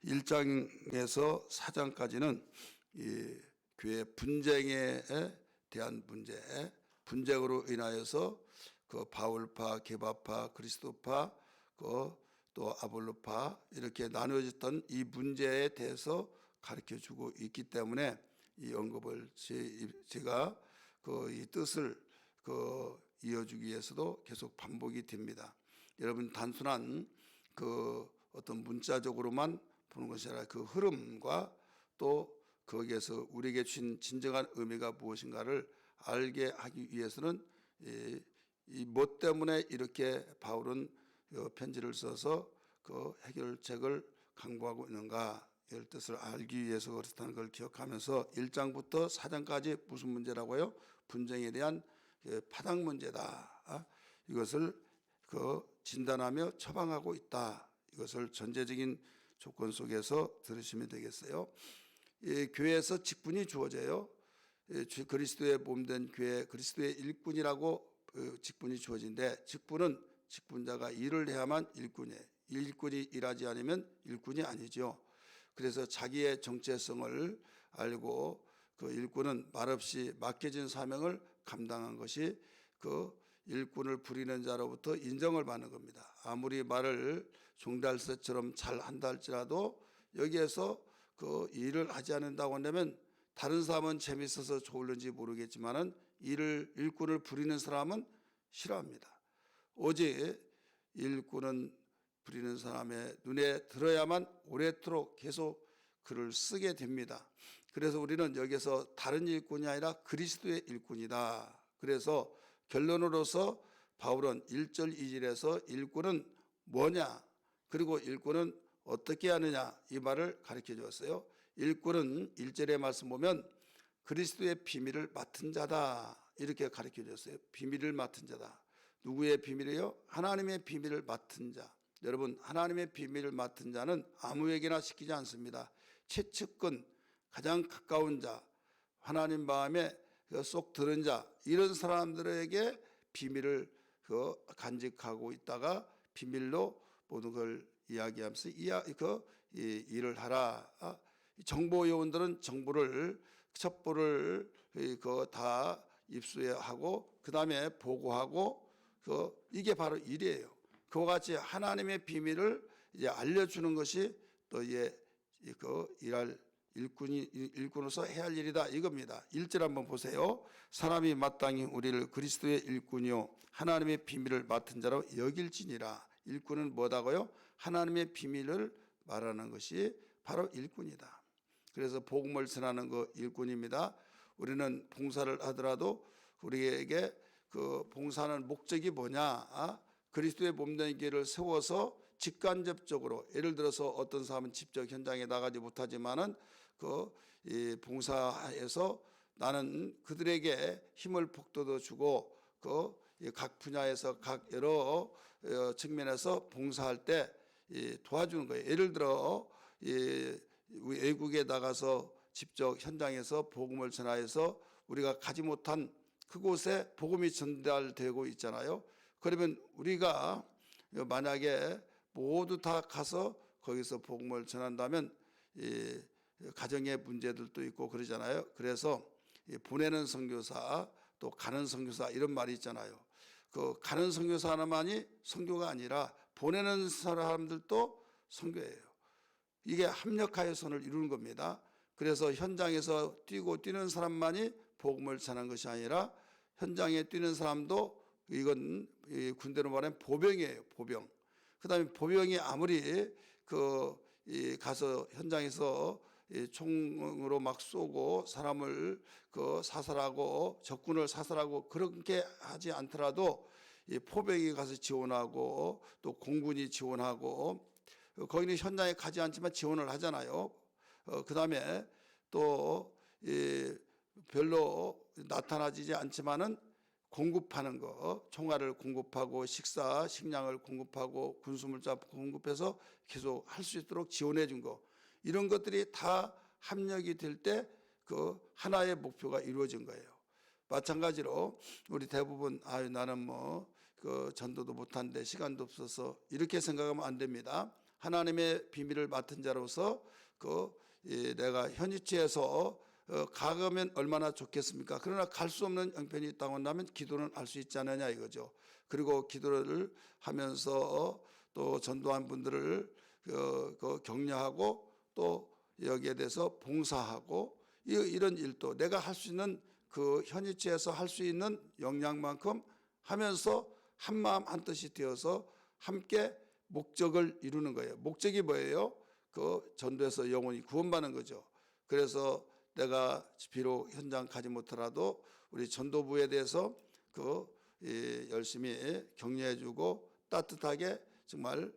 1장에서 4장까지는 이 교회 분쟁에 대한 문제, 분쟁으로 인하여서 그 바울파, 게바파, 그리스도파, 또 아볼로파 이렇게 나누어졌던 이 문제에 대해서 가르쳐주고 있기 때문에 이 언급을 제가 이 뜻을 이어주기 위해서도 계속 반복이 됩니다. 여러분 단순한 어떤 문자적으로만 보는 것이 아니라 그 흐름과 또 거기에서 우리에게 주신 진정한 의미가 무엇인가를 알게 하기 위해서는 이 뭐 때문에 이렇게 바울은 편지를 써서 그 해결책을 강구하고 있는가 이 뜻을 알기 위해서 그렇다는 걸 기억하면서 1장부터 4장까지 무슨 문제라고요? 분쟁에 대한 파당 문제다. 이것을 진단하며 처방하고 있다. 이것을 전제적인 조건 속에서 들으시면 되겠어요. 교회에서 직분이 주어져요. 그리스도의 몸된 교회, 그리스도의 일꾼이라고 직분이 주어진데 직분은 직분자가 일을 해야만 일꾼이에요. 일꾼이 일하지 않으면 일꾼이 아니죠. 그래서 자기의 정체성을 알고 그 일꾼은 말없이 맡겨진 사명을 감당한 것이 그 일꾼을 부리는 자로부터 인정을 받는 겁니다. 아무리 말을 종달새처럼 잘 한다 할지라도 여기에서 그 일을 하지 않는다고 한다면 다른 사람은 재밌어서 좋을는지 모르겠지만은 일꾼을 부리는 사람은 싫어합니다. 오직 일꾼은 부리는 사람의 눈에 들어야만 오래도록 계속 글을 쓰게 됩니다. 그래서 우리는 여기서 다른 일꾼이 아니라 그리스도의 일꾼이다. 그래서 결론으로서 바울은 1절 2절에서 일꾼은 뭐냐 그리고 일꾼은 어떻게 하느냐 이 말을 가르쳐 주었어요. 일꾼은 1절의 말씀 보면 그리스도의 비밀을 맡은 자다 이렇게 가르쳐 줬어요. 비밀을 맡은 자다. 누구의 비밀이에요? 하나님의 비밀을 맡은 자. 여러분 하나님의 비밀을 맡은 자는 아무에게나 시키지 않습니다. 최측근 가장 가까운 자 하나님 마음에 쏙 드는 자 이런 사람들에게 비밀을 간직하고 있다가 비밀로 모든 걸 이야기하면서 일을 하라. 정보요원들은 정보를 첩보를 다 입수하고 그 다음에 보고하고 이게 바로 일이에요. 그와 같이 하나님의 비밀을 이제 알려주는 것이 또 일할 일꾼으로서 해야 할 일이다 이겁니다. 1절 한번 보세요. 사람이 마땅히 우리를 그리스도의 일꾼이요 하나님의 비밀을 맡은 자로 여길지니라. 일꾼은 뭐다고요? 하나님의 비밀을 말하는 것이 바로 일꾼이다. 그래서 복음을 전하는 거 일꾼입니다. 우리는 봉사를 하더라도 우리에게 그 봉사하는 목적이 뭐냐? 그리스도의 몸된 길을 세워서 직간접적으로 예를 들어서 어떤 사람은 직접 현장에 나가지 못하지만은 봉사에서 나는 그들에게 힘을 북돋워 주고 각 분야에서 각 여러 측면에서 봉사할 때 도와주는 거예요. 예를 들어 외국에 나가서 직접 현장에서 복음을 전하여서 우리가 가지 못한 그곳에 복음이 전달되고 있잖아요. 그러면 우리가 만약에 모두 다 가서 거기서 복음을 전한다면 가정의 문제들도 있고 그러잖아요. 그래서 보내는 선교사 또 가는 선교사 이런 말이 있잖아요. 가는 선교사 하나만이 선교가 아니라 보내는 사람들도 선교예요. 이게 합력하여 선을 이루는 겁니다. 그래서 현장에서 뛰는 사람만이 복음을 전하는 것이 아니라 현장에 뛰는 사람도 이건 군대로 말하면 보병이에요. 보병. 그다음에 보병이 아무리 가서 현장에서 총으로 막 쏘고 사람을 사살하고 적군을 사살하고 그렇게 하지 않더라도 포병이 가서 지원하고 또 공군이 지원하고 거기는 현장에 가지 않지만 지원을 하잖아요. 그다음에 또 별로 나타나지 않지만은 공급하는 거, 총알을 공급하고 식량을 공급하고 군수물자 공급해서 계속 할 수 있도록 지원해 준 거. 이런 것들이 다 합력이 될 때 하나의 목표가 이루어진 거예요. 마찬가지로 우리 대부분 나는 전도도 못한데 시간도 없어서 이렇게 생각하면 안 됩니다. 하나님의 비밀을 맡은 자로서 내가 현위치에서 가면 얼마나 좋겠습니까? 그러나 갈 수 없는 형편이 있다고 한다면 기도는 할 수 있지 않느냐 이거죠. 그리고 기도를 하면서 또 전도한 분들을 격려하고 또 여기에 대해서 봉사하고 이런 일도 내가 할 수 있는 그 현위치에서 할 수 있는 역량만큼 하면서 한마음 한뜻이 되어서 함께 목적을 이루는 거예요. 목적이 뭐예요? 그 전도에서 영혼이 구원받는 거죠. 그래서 내가 비록 현장 가지 못하더라도 우리 전도부에 대해서 열심히 격려해주고 따뜻하게 정말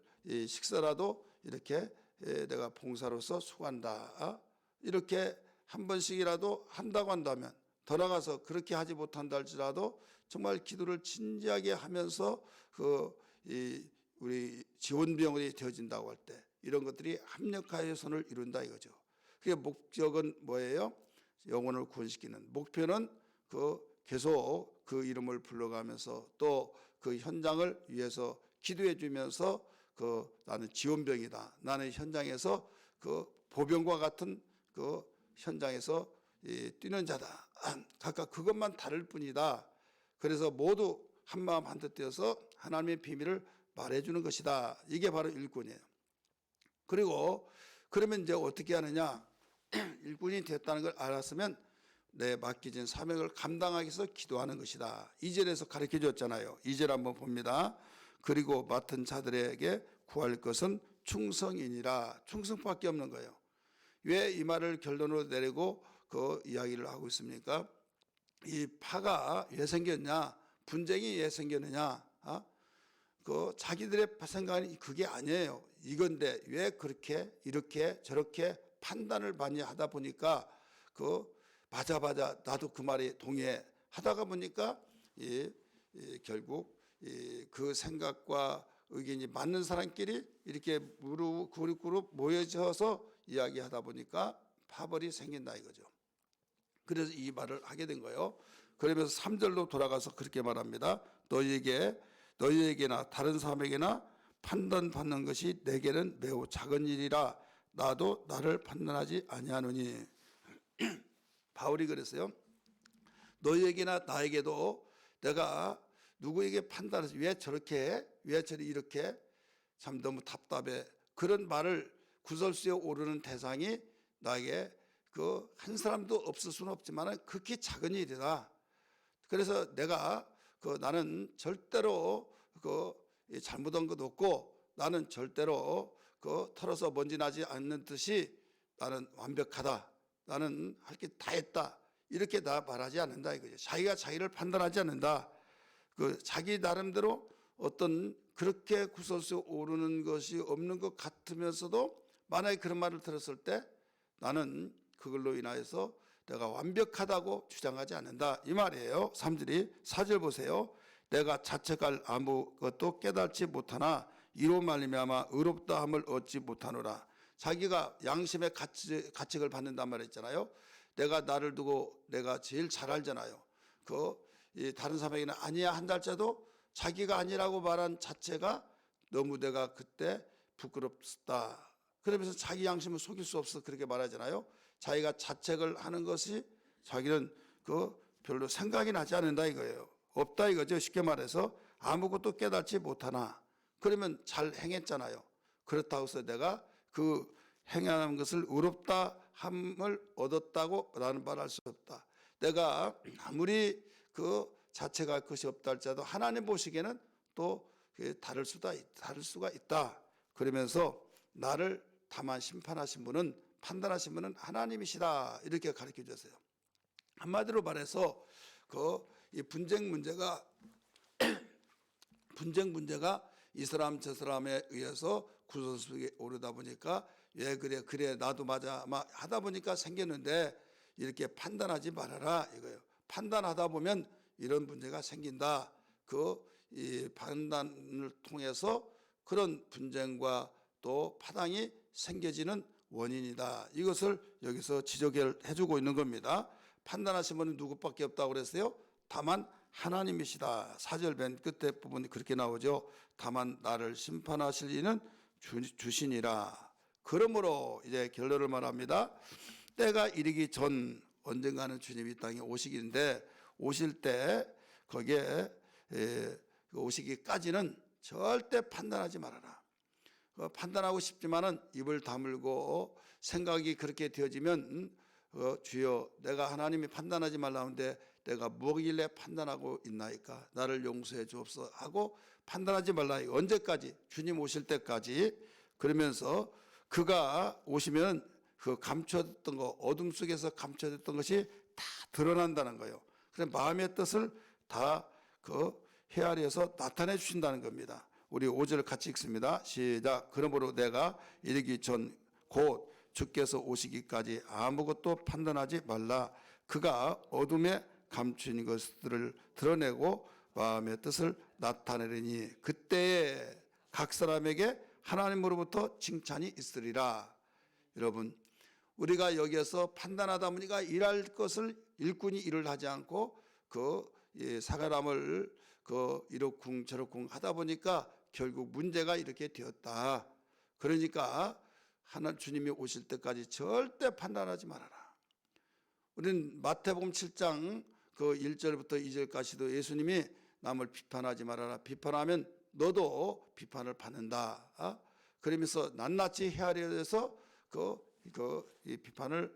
식사라도 이렇게 내가 봉사로서 수고한다. 이렇게 한 번씩이라도 한다고 한다면 더 나가서 그렇게 하지 못한다 할지라도 정말 기도를 진지하게 하면서 우리 지원 비용이 되어진다고 할 때 이런 것들이 합력하여 선을 이룬다 이거죠. 그게 목적은 뭐예요? 영혼을 구원시키는 목표는 계속 그 이름을 불러가면서 또 그 현장을 위해서 기도해 주면서 나는 지원병이다. 나는 현장에서 보병과 같은 현장에서 뛰는 자다. 각각 그것만 다를 뿐이다. 그래서 모두 한마음 한뜻 되어서 하나님의 비밀을 말해주는 것이다. 이게 바로 일꾼이에요. 그리고 그러면 이제 어떻게 하느냐? 일꾼이 됐다는 걸 알았으면 내 맡겨진 사명을 감당하기 위해서 기도하는 것이다. 2절에서 가르쳐 줬잖아요. 2절 한번 봅니다. 그리고 맡은 자들에게 구할 것은 충성이니라. 충성밖에 없는 거예요. 왜 이 말을 결론으로 내리고 그 이야기를 하고 있습니까? 이 파가 왜 생겼냐? 분쟁이 왜 생겼느냐? 자기들의 생각은 그게 아니에요. 이건데 왜 그렇게 이렇게 저렇게 판단을 많이 하다 보니까 맞아 나도 그 말에 동의해 하다가 보니까 결국 그 생각과 의견이 맞는 사람끼리 이렇게 그룹 모여져서 이야기하다 보니까 파벌이 생긴다 이거죠. 그래서 이 말을 하게 된 거예요. 그러면서 3절로 돌아가서 그렇게 말합니다. 너희에게나 다른 사람에게나 판단받는 것이 내게는 매우 작은 일이라 나도 나를 판단하지 아니하노니. 바울이 그랬어요. 너희에게나 나에게도 내가 누구에게 판단해서 왜 저렇게 해? 왜 저리 이렇게? 참 너무 답답해. 그런 말을 구설수에 오르는 대상이 나에게 한 사람도 없을 수는 없지만 극히 작은 일이다. 그래서 내가 나는 절대로 잘못한 것도 없고 나는 절대로 털어서 먼지 나지 않는 듯이 나는 완벽하다. 나는 할 게 다 했다. 이렇게 다 말하지 않는다 이거죠. 자기가 자기를 판단하지 않는다. 자기 나름대로 어떤 그렇게 구설수에 오르는 것이 없는 것 같으면서도 만약에 그런 말을 들었을 때 나는 그걸로 인하여서 내가 완벽하다고 주장하지 않는다 이 말이에요. 3절이 4절 보세요. 내가 자책할 아무것도 깨닫지 못하나 이로 말미암아 의롭다 함을 얻지 못하노라. 자기가 양심의 가책을 받는단 말했잖아요. 내가 나를 두고 내가 제일 잘 알잖아요. 다른 사람에게는 아니야 한다 할지라도 자기가 아니라고 말한 자체가 너무 내가 그때 부끄럽다. 그러면서 자기 양심을 속일 수 없어 그렇게 말하잖아요. 자기가 자책을 하는 것이 자기는 별로 생각이 나지 않는다 이거예요. 없다 이거죠. 쉽게 말해서 아무것도 깨닫지 못하나. 그러면 잘 행했잖아요. 그렇다고 해서 내가 행하는 것을 의롭다 함을 얻었다고 나는 말할 수 없다. 내가 아무리 자체가 할 것이 없다 할지라도 하나님 보시기에는 또 다를 수가 있다. 그러면서 나를 다만 심판하신 분은 판단하신 분은 하나님이시다. 이렇게 가르쳐 주셨어요. 한마디로 말해서 이 분쟁 문제가 이 사람 저 사람에 의해서 구설수에 오르다 보니까 왜 그래 나도 맞아 막 하다 보니까 생겼는데 이렇게 판단하지 말아라 이거예요. 판단하다 보면 이런 문제가 생긴다. 이 판단을 통해서 그런 분쟁과 또 파당이 생겨지는 원인이다. 이것을 여기서 지적해 주고 있는 겁니다. 판단하신 분은 누구밖에 없다고 그랬어요? 다만 하나님이시다. 4절 맨 끝에 부분이 그렇게 나오죠. 다만 나를 심판하실 이는 주시니라. 그러므로 이제 결론을 말합니다. 때가 이르기 전 언젠가는 주님이 땅에 오시기인데, 오실 때 거기에 오시기까지는 절대 판단하지 말아라. 판단하고 싶지만은 입을 다물고 생각이 그렇게 되어지면 주여, 내가 하나님이 판단하지 말라는데 내가 뭐길래 판단하고 있나이까? 나를 용서해 주옵소서 하고 판단하지 말라. 언제까지? 주님 오실 때까지. 그러면서 그가 오시면 그 감춰졌던 거, 어둠 속에서 감춰졌던 것이 다 드러난다는 거예요. 그래서 마음의 뜻을 다 그 헤아려서 나타내 주신다는 겁니다. 우리 5절 같이 읽습니다. 시작. 그러므로 내가 이르기 전 곧 주께서 오시기까지 아무것도 판단하지 말라. 그가 어둠에 감춘 것들을 드러내고 마음의 뜻을 나타내리니 그때에 각 사람에게 하나님으로부터 칭찬이 있으리라. 여러분, 우리가 여기에서 판단하다 보니까 일할 것을 일꾼이 일을 하지 않고 사과람을 이러쿵 저러쿵 하다 보니까 결국 문제가 이렇게 되었다. 그러니까 주님이 오실 때까지 절대 판단하지 말아라. 우리는 마태복음 7장 1절부터 2절까지도 예수님이 남을 비판하지 말아라. 비판하면 너도 비판을 받는다. 그러면서 낱낱이 헤아려서 이 비판을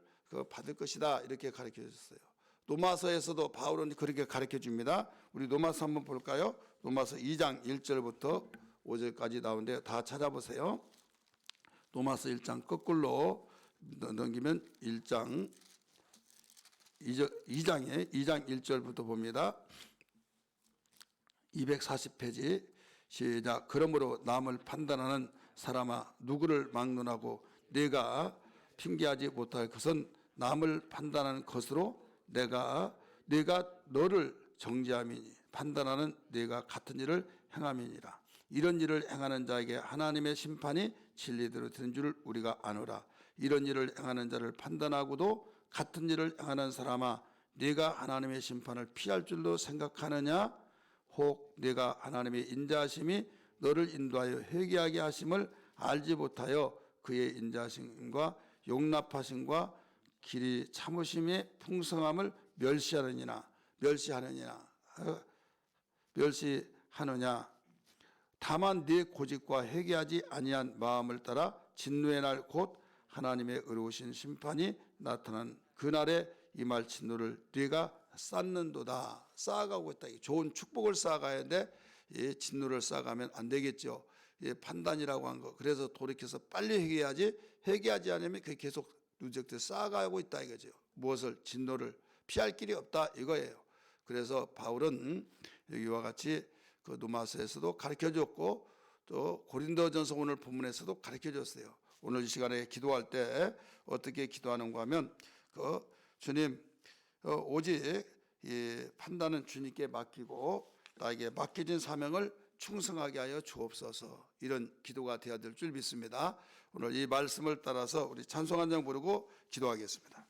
받을 것이다. 이렇게 가르쳐 주셨어요. 로마서에서도 바울은 그렇게 가르쳐 줍니다. 우리 로마서 한번 볼까요? 로마서 2장 1절부터 5절까지 나오는데 다 찾아보세요. 로마서 1장 거꾸로 넘기면 2장 1절부터 봅니다. 240페이지 시작. 그러므로 남을 판단하는 사람아, 누구를 막론하고 네가 핑계하지 못할 것은 남을 판단하는 것으로 네가 너를 정죄함이니 판단하는 네가 같은 일을 행함이니라. 이런 일을 행하는 자에게 하나님의 심판이 진리대로 되는 줄 우리가 아노라. 이런 일을 행하는 자를 판단하고도 같은 일을 행하는 사람아, 네가 하나님의 심판을 피할 줄로 생각하느냐? 혹 네가 하나님의 인자하심이 너를 인도하여 회개하게 하심을 알지 못하여 그의 인자하심과 용납하심과 길이 참으심의 풍성함을 멸시하느냐. 다만 네 고집과 회개하지 아니한 마음을 따라 진노의 날 곧 하나님의 의로우신 심판이 나타난 그날에 임할 진노를 네가 쌓는도다. 쌓아가고 있다. 좋은 축복을 쌓아가야 하는데 진노를 쌓아가면 안 되겠죠. 판단이라고 한 거. 그래서 돌이켜서 빨리 회개해야지. 회개하지 않으면 그게 계속 누적돼 쌓아가고 있다 이거죠. 무엇을? 진노를 피할 길이 없다 이거예요. 그래서 바울은 여기와 같이 로마서에서도 가르쳐줬고 또 고린도전서 오늘 본문에서도 가르쳐줬어요. 오늘 이 시간에 기도할 때 어떻게 기도하는가 하면 주님, 오직 이 판단은 주님께 맡기고 나에게 맡겨진 사명을 충성하게 하여 주옵소서. 이런 기도가 되어야 될 줄 믿습니다. 오늘 이 말씀을 따라서 우리 찬송 한 장 부르고 기도하겠습니다.